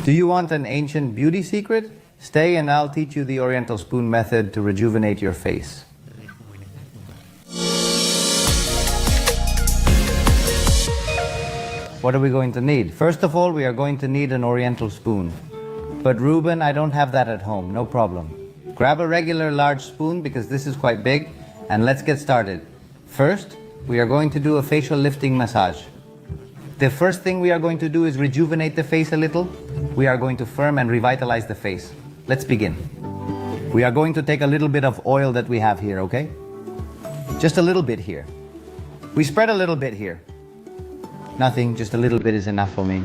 Do you want an ancient beauty secret? Stay and I'll teach you the Oriental spoon method to rejuvenate your face. What are we going to need? First of all, we are going to need an Oriental spoon. But Ruben, I don't have that at home, no problem. Grab a regular large spoon because this is quite big, and let's get started. First, we are going to do a facial lifting massage. The first thing we are going to do is rejuvenate the face a little. We are going to firm and revitalize the face. Let's begin. We are going to take a little bit of oil that we have here, okay? Just a little bit here. We spread a little bit here. Nothing, just a little bit is enough for me.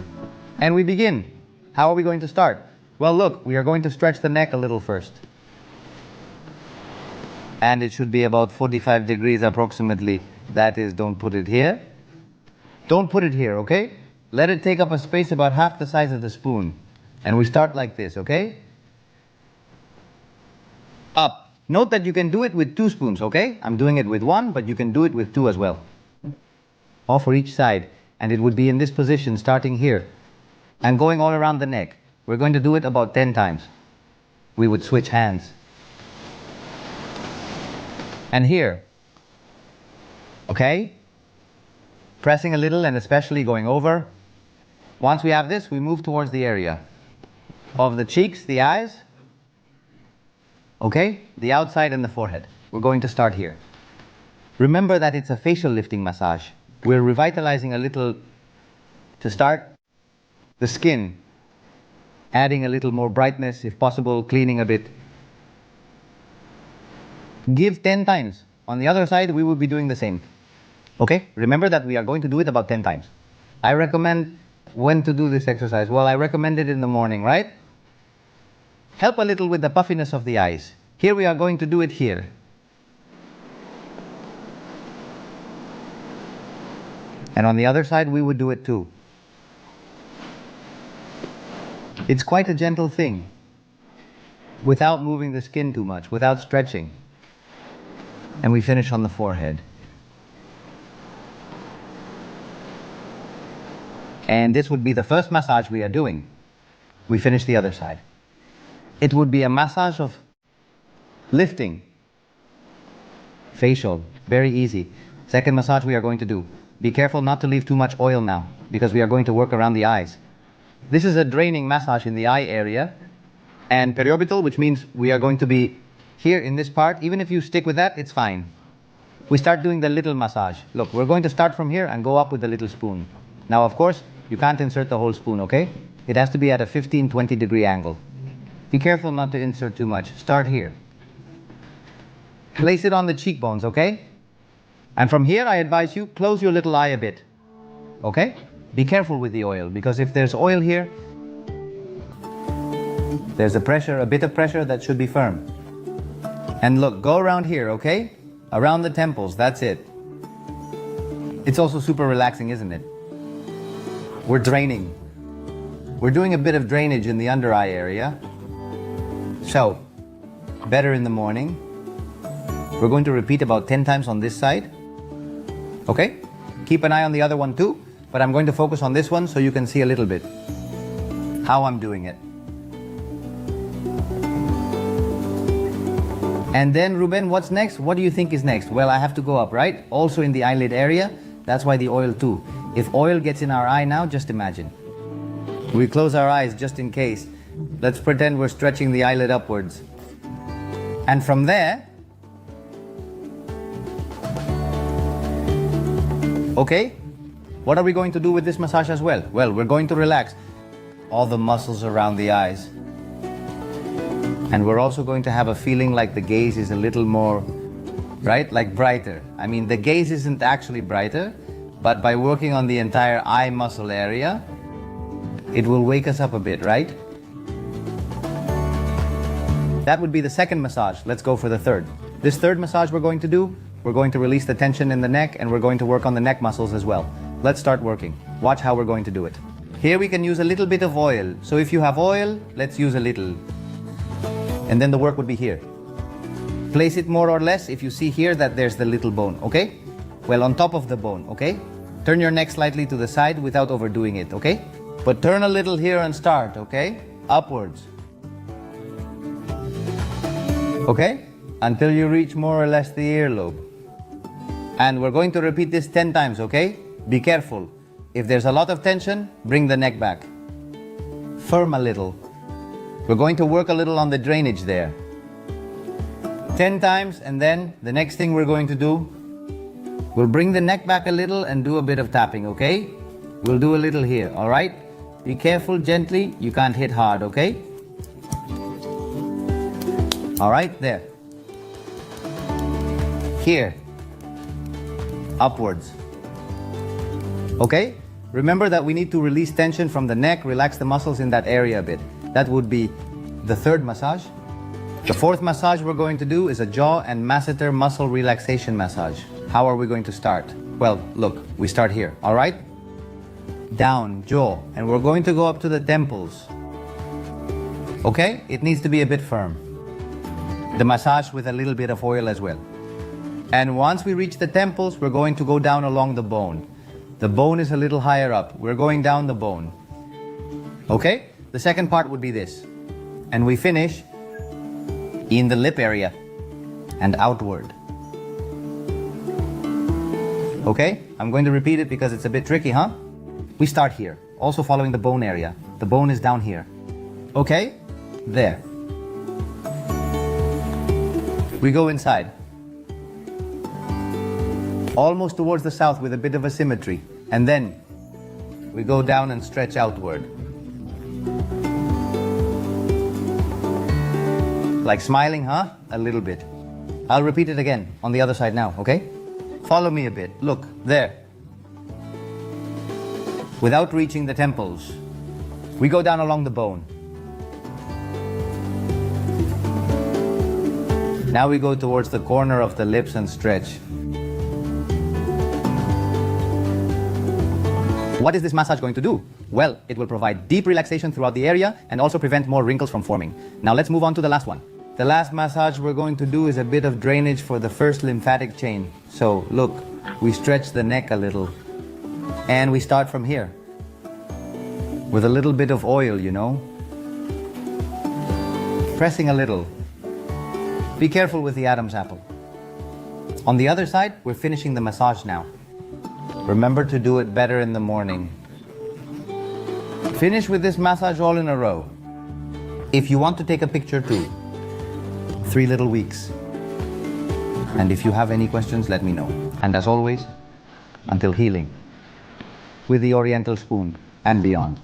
And we begin. How are we going to start? Well, look, we are going to stretch the neck a little first. And it should be about 45 degrees approximately. That is, don't put it here. Don't put it here, okay? Let it take up a space about half the size of the spoon. And we start like this, okay? Up. Note that you can do it with 2 spoons, okay? I'm doing it with 1, but you can do it with 2 as well. All for each side. And it would be in this position, starting here. And going all around the neck. We're going to do it about 10 times. We would switch hands. And here. Okay? Pressing a little and especially going over. Once we have this, we move towards the area of the cheeks, the eyes, okay, the outside and the forehead. We're going to start here. Remember that it's a facial lifting massage. We're revitalizing a little to start the skin, adding a little more brightness, if possible, cleaning a bit. Give 10 times. On the other side, we will be doing the same. Okay? Remember that we are going to do it about 10 times. I recommend when to do this exercise. Well, I recommend it in the morning, right? Help a little with the puffiness of the eyes. Here we are going to do it here. And on the other side, we would do it too. It's quite a gentle thing. Without moving the skin too much, without stretching. And we finish on the forehead. And this would be the first massage we are doing. We finish the other side. It would be a massage of lifting. Facial, very easy. Second massage we are going to do. Be careful not to leave too much oil now, because we are going to work around the eyes. This is a draining massage in the eye area. And periorbital, which means we are going to be here in this part. Even if you stick with that, it's fine. We start doing the little massage. Look, we're going to start from here and go up with the little spoon. Now, of course, you can't insert the whole spoon, okay? It has to be at a 15-20 degree angle. Be careful not to insert too much. Start here. Place it on the cheekbones, okay? And from here, I advise you, close your little eye a bit. Okay? Be careful with the oil, because if there's oil here, there's a pressure, a bit of pressure that should be firm. And look, go around here, okay? Around the temples, that's it. It's also super relaxing, isn't it? We're draining. We're doing a bit of drainage in the under eye area. So, better in the morning. We're going to repeat about 10 times on this side. Okay? Keep an eye on the other one too, but I'm going to focus on this one so you can see a little bit how I'm doing it. And then, Ruben, what's next? What do you think is next? Well, I have to go up, right? Also in the eyelid area. That's why the oil too. If oil gets in our eye now, just imagine. We close our eyes just in case. Let's pretend we're stretching the eyelid upwards. And from there, okay, what are we going to do with this massage as well? Well, we're going to relax all the muscles around the eyes. And we're also going to have a feeling like the gaze is a little more, right? Like brighter. I mean, the gaze isn't actually brighter, but by working on the entire eye muscle area, it will wake us up a bit, right? That would be the second massage. Let's go for the third. This third massage we're going to do, we're going to release the tension in the neck and we're going to work on the neck muscles as well. Let's start working. Watch how we're going to do it. Here we can use a little bit of oil. So if you have oil, let's use a little. And then the work would be here. Place it more or less if you see here that there's the little bone, okay? Well, on top of the bone, okay? Turn your neck slightly to the side without overdoing it, okay? But turn a little here and start, okay? Upwards. Okay? Until you reach more or less the earlobe. And we're going to repeat this 10 times, okay? Be careful. If there's a lot of tension, bring the neck back. Firm a little. We're going to work a little on the drainage there. 10 times, and then the next thing we're going to do, we'll bring the neck back a little and do a bit of tapping, okay? We'll do a little here, all right? Be careful, gently. You can't hit hard, okay? All right, there. Here. Upwards. Okay? Remember that we need to release tension from the neck, relax the muscles in that area a bit. That would be the third massage. The fourth massage we're going to do is a jaw and masseter muscle relaxation massage. How are we going to start? Well, look, we start here, all right? Down, jaw, and we're going to go up to the temples. Okay? It needs to be a bit firm. The massage with a little bit of oil as well. And once we reach the temples, we're going to go down along the bone. The bone is a little higher up. We're going down the bone. Okay? The second part would be this. And we finish in the lip area and outward. Okay? I'm going to repeat it because it's a bit tricky, huh? We start here, also following the bone area. The bone is down here. Okay? There. We go inside. Almost towards the south with a bit of a symmetry. And then we go down and stretch outward. Like smiling, huh? A little bit. I'll repeat it again on the other side now, okay? Follow me a bit. Look, there. Without reaching the temples, we go down along the bone. Now we go towards the corner of the lips and stretch. What is this massage going to do? Well, it will provide deep relaxation throughout the area and also prevent more wrinkles from forming. Now let's move on to the last one. The last massage we're going to do is a bit of drainage for the first lymphatic chain. So look, we stretch the neck a little and we start from here with a little bit of oil, you know, pressing a little. Be careful with the Adam's apple. On the other side, we're finishing the massage now. Remember to do it better in the morning. Finish with this massage all in a row. If you want to take a picture too, 3 little weeks. And if you have any questions, let me know. And as always, until healing, with the Oriental spoon and beyond.